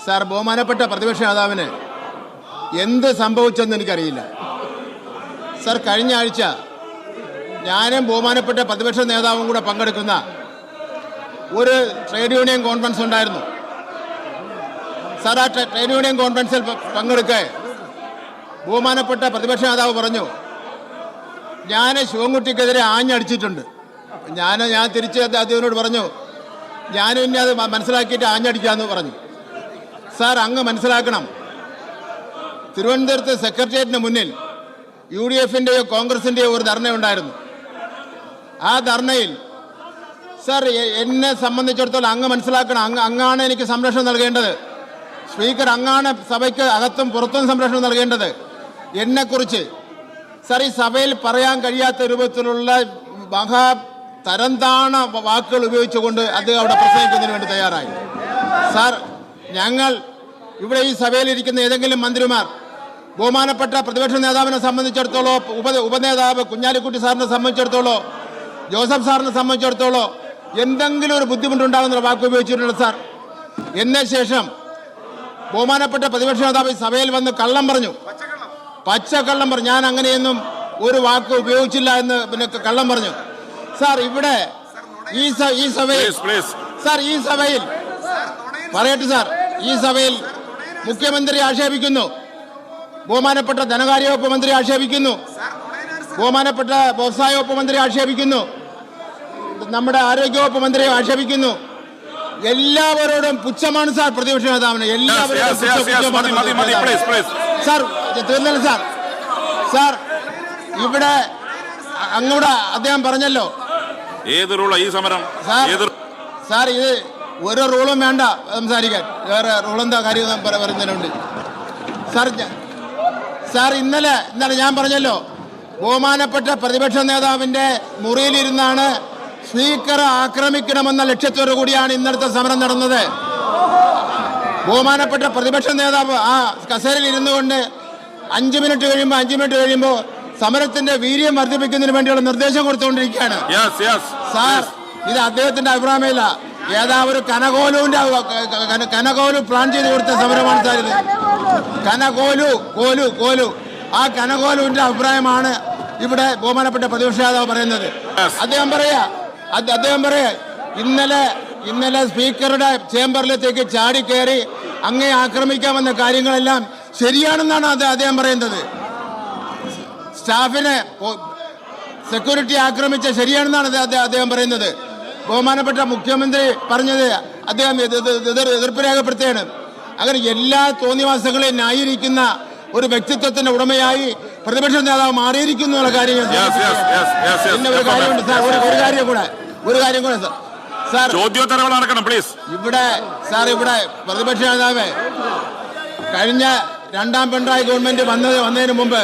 Sir, ബഹുമാനപ്പെട്ട പ്രതിപക്ഷ നേതാവിന് എന്ത് സംഭവിച്ചെന്ന് എനിക്കറിയില്ല. സാർ, കഴിഞ്ഞ ആഴ്ച ഞാനും ബഹുമാനപ്പെട്ട പ്രതിപക്ഷ നേതാവും കൂടെ പങ്കെടുക്കുന്ന ഒരു ട്രേഡ് യൂണിയൻ കോൺഫറൻസ് ഉണ്ടായിരുന്നു. സാർ, ആ ട്രേഡ് യൂണിയൻ കോൺഫറൻസിൽ പങ്കെടുക്കെ ബഹുമാനപ്പെട്ട പ്രതിപക്ഷ നേതാവ് പറഞ്ഞു, ഞാൻ ശിവൻകുട്ടിക്കെതിരെ ആഞ്ഞടിച്ചിട്ടുണ്ട്. ഞാൻ തിരിച്ച് അദ്ദേഹത്തിനോട് പറഞ്ഞു, ഞാനും ഇനി അത് മനസ്സിലാക്കിയിട്ട് ആഞ്ഞടിക്കാമെന്ന് പറഞ്ഞു. സാർ, അങ്ങ് മനസ്സിലാക്കണം, തിരുവനന്തപുരത്ത് സെക്രട്ടേറിയറ്റിന് മുന്നിൽ UDFൻ്റെയോ കോൺഗ്രസിൻ്റെയോ ഒരു ധർണയുണ്ടായിരുന്നു. ആ ധർണയിൽ സാർ, എന്നെ സംബന്ധിച്ചിടത്തോളം അങ്ങ് മനസ്സിലാക്കണം, അങ്ങാണ് എനിക്ക് സംരക്ഷണം നൽകേണ്ടത്. സ്പീക്കർ അങ്ങാണ് സഭയ്ക്ക് അകത്തും പുറത്തും സംരക്ഷണം നൽകേണ്ടത്. എന്നെക്കുറിച്ച് സാർ, ഈ സഭയിൽ പറയാൻ കഴിയാത്ത രൂപത്തിലുള്ള മഹാ തരംതാണ വാക്കുകൾ ഉപയോഗിച്ചുകൊണ്ട് അദ്ദേഹം അവിടെ പ്രസംഗിക്കുന്നതിന് വേണ്ടി തയ്യാറായി. സാർ, ഞങ്ങൾ ഇവിടെ ഈ സഭയിലിരിക്കുന്ന ഏതെങ്കിലും മന്ത്രിമാർ ബഹുമാനപ്പെട്ട പ്രതിപക്ഷ നേതാവിനെ സംബന്ധിച്ചിടത്തോളം, ഉപനേതാവ് കുഞ്ഞാലിക്കുട്ടി സാറിനെ സംബന്ധിച്ചിടത്തോളം, ജോസഫ് സാറിനെ സംബന്ധിച്ചിടത്തോളം എന്തെങ്കിലും ഒരു ബുദ്ധിമുട്ടുണ്ടാകുന്ന വാക്ക് ഉപയോഗിച്ചിട്ടുണ്ട്. സാർ, എന്നെ ശേഷം ബഹുമാനപ്പെട്ട പ്രതിപക്ഷ നേതാവ് സഭയിൽ വന്ന് കള്ളം പറഞ്ഞു, പച്ചക്കള്ളം പറഞ്ഞു. ഞാൻ അങ്ങനെയൊന്നും ഒരു വാക്ക് ഉപയോഗിച്ചില്ല എന്ന് പിന്നെ കള്ളം പറഞ്ഞു. സാർ, ഇവിടെ ഈ സഭയിൽ സാർ, ഈ സഭയിൽ പറയട്ടെ സാർ, ഈ സഭയിൽ മുഖ്യമന്ത്രി ആക്ഷേപിക്കുന്നു, ബഹുമാനപ്പെട്ട ധനകാര്യ വകുപ്പ് മന്ത്രി ആക്ഷേപിക്കുന്നു, ബഹുമാനപ്പെട്ട വ്യവസായ വകുപ്പ് മന്ത്രി ആക്ഷേപിക്കുന്നു, നമ്മുടെ ആരോഗ്യവകുപ്പ് മന്ത്രി ആക്ഷേപിക്കുന്നു. എല്ലാവരോടും പുച്ഛമാണ് സാർ പ്രതിപക്ഷ നേതാവിന്. എല്ലാവരോടും സാർ, തീർന്നല്ലോ സാർ. സാർ, ഇവിടെ അങ്ങോട്ട് അദ്ദേഹം പറഞ്ഞല്ലോ ഏത് റൂളാ ഈ സമരം? സാർ, ഇത് ഒരു റൂളും വേണ്ട സംസാരിക്കാൻ, വേറെ റൂളെന്താ കാര്യം പറയുന്നതിനുണ്ട്. സാർ, ഇന്നലെ ഞാൻ പറഞ്ഞല്ലോ, ബഹുമാനപ്പെട്ട പ്രതിപക്ഷ നേതാവിന്റെ മുറിയിലിരുന്നാണ് സ്പീക്കറെ ആക്രമിക്കണമെന്ന ലക്ഷ്യത്തോടു കൂടിയാണ് ഇന്നലത്തെ സമരം നടന്നത്. ബഹുമാനപ്പെട്ട പ്രതിപക്ഷ നേതാവ് ആ കസേരയിൽ ഇരുന്നു കൊണ്ട് 5 മിനിറ്റ് കഴിയുമ്പോൾ സമരത്തിന്റെ വീര്യം വർദ്ധിപ്പിക്കുന്നതിന് വേണ്ടിയുള്ള നിർദ്ദേശം കൊടുത്തുകൊണ്ടിരിക്കുകയാണ്. സാർ, ഇത് അദ്ദേഹത്തിന്റെ അഭിപ്രായമില്ല, ഏതാവൊരു കനകോലു പ്ലാൻ ചെയ്ത് കൊടുത്ത സമരമാണ് സാർ ഇത്. കോലു ആ കനകോലുവിന്റെ അഭിപ്രായമാണ് ഇവിടെ ബഹുമാനപ്പെട്ട പ്രതിപക്ഷ നേതാവ് പറയുന്നത്. അദ്ദേഹം പറയാ ഇന്നലെ സ്പീക്കറുടെ ചേംബറിലേക്ക് ചാടിക്കയറി അങ്ങേ ആക്രമിക്കാമെന്ന കാര്യങ്ങളെല്ലാം ശരിയാണെന്നാണ് അദ്ദേഹം പറയുന്നത്. സ്റ്റാഫിനെ സെക്യൂരിറ്റി ആക്രമിച്ച ശരിയാണെന്നാണ് അദ്ദേഹം പറയുന്നത്. ബഹുമാനപ്പെട്ട മുഖ്യമന്ത്രി പറഞ്ഞത് അദ്ദേഹം എതിർപ്പ് രേഖപ്പെടുത്തുകയാണ്. അങ്ങനെ എല്ലാ തോന്നിവാസങ്ങളെയും ന്യായീകരിക്കുന്ന ഒരു വ്യക്തിത്വത്തിന്റെ ഉടമയായി പ്രതിപക്ഷ നേതാവ് മാറിയിരിക്കുന്നു എന്നുള്ള കാര്യം. പിന്നെ ഒരു കാര്യമുണ്ട് സാർ, ഒരു കാര്യം കൂടെ സാർ, ഇവിടെ പ്രതിപക്ഷ നേതാവ് കഴിഞ്ഞ 2ാം പിണറായി ഗവൺമെന്റ് വന്നതിന് മുമ്പ്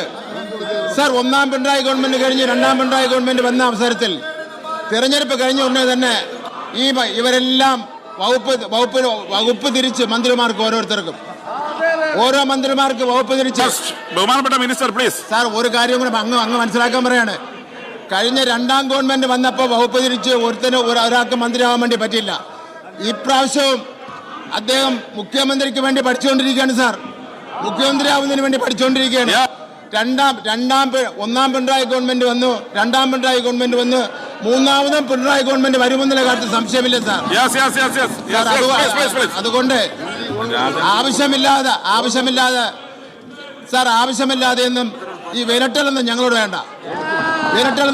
സാർ, 1ാം പിണറായി ഗവൺമെന്റ് കഴിഞ്ഞ് 2ാം പിണറായി ഗവൺമെന്റ് വന്ന അവസരത്തിൽ തിരഞ്ഞെടുപ്പ് കഴിഞ്ഞ ഉടനെ തന്നെ ഇവരെല്ലാം വകുപ്പ് തിരിച്ച് മന്ത്രിമാർക്ക് ഓരോ മന്ത്രിമാർക്ക് വകുപ്പ് തിരിച്ച്. ബഹുമാനപ്പെട്ട മിനിസ്റ്റർ പ്ലീസ്. സാർ, ഒരു കാര്യം കൂടെ അങ്ങ് മനസ്സിലാക്കാൻ പറയാണ്. കഴിഞ്ഞ 2ാം ഗവൺമെന്റ് വന്നപ്പോൾ വകുപ്പ് തിരിച്ച് ഒരാൾക്ക് മന്ത്രിയാവാൻ വേണ്ടി പറ്റില്ല. ഇപ്രാവശ്യവും അദ്ദേഹം മുഖ്യമന്ത്രിക്ക് വേണ്ടി പഠിച്ചുകൊണ്ടിരിക്കുകയാണ് സാർ, മുഖ്യമന്ത്രി ആവുന്നതിന് വേണ്ടി പഠിച്ചുകൊണ്ടിരിക്കുകയാണ്. 1ാം പിണറായി ഗവൺമെന്റ് വന്നു, 2ാം പിണറായി ഗവൺമെന്റ് വന്നു, 3ാമതും പിണറായി ഗവൺമെന്റ് വരുമെന്നുള്ള കാര്യത്തിൽ സംശയമില്ല സാർ. അതുകൊണ്ട് ആവശ്യമില്ലാതെയൊന്നും ഈ വിരട്ടലൊന്നും ഞങ്ങളോട് വേണ്ട. വിരട്ടൽ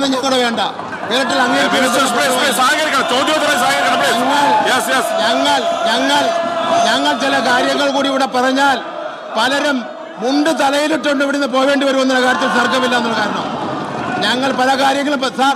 ഞങ്ങൾ ചില കാര്യങ്ങൾ കൂടി ഇവിടെ പറഞ്ഞാൽ പലരും മുണ്ട് തലയിലിട്ടുണ്ട് ഇവിടുന്ന് പോവേണ്ടി വരുമെന്നുള്ള കാര്യത്തിൽ തർക്കമില്ല എന്നുള്ള കാരണം ഞങ്ങൾ പല കാര്യങ്ങളും സാർ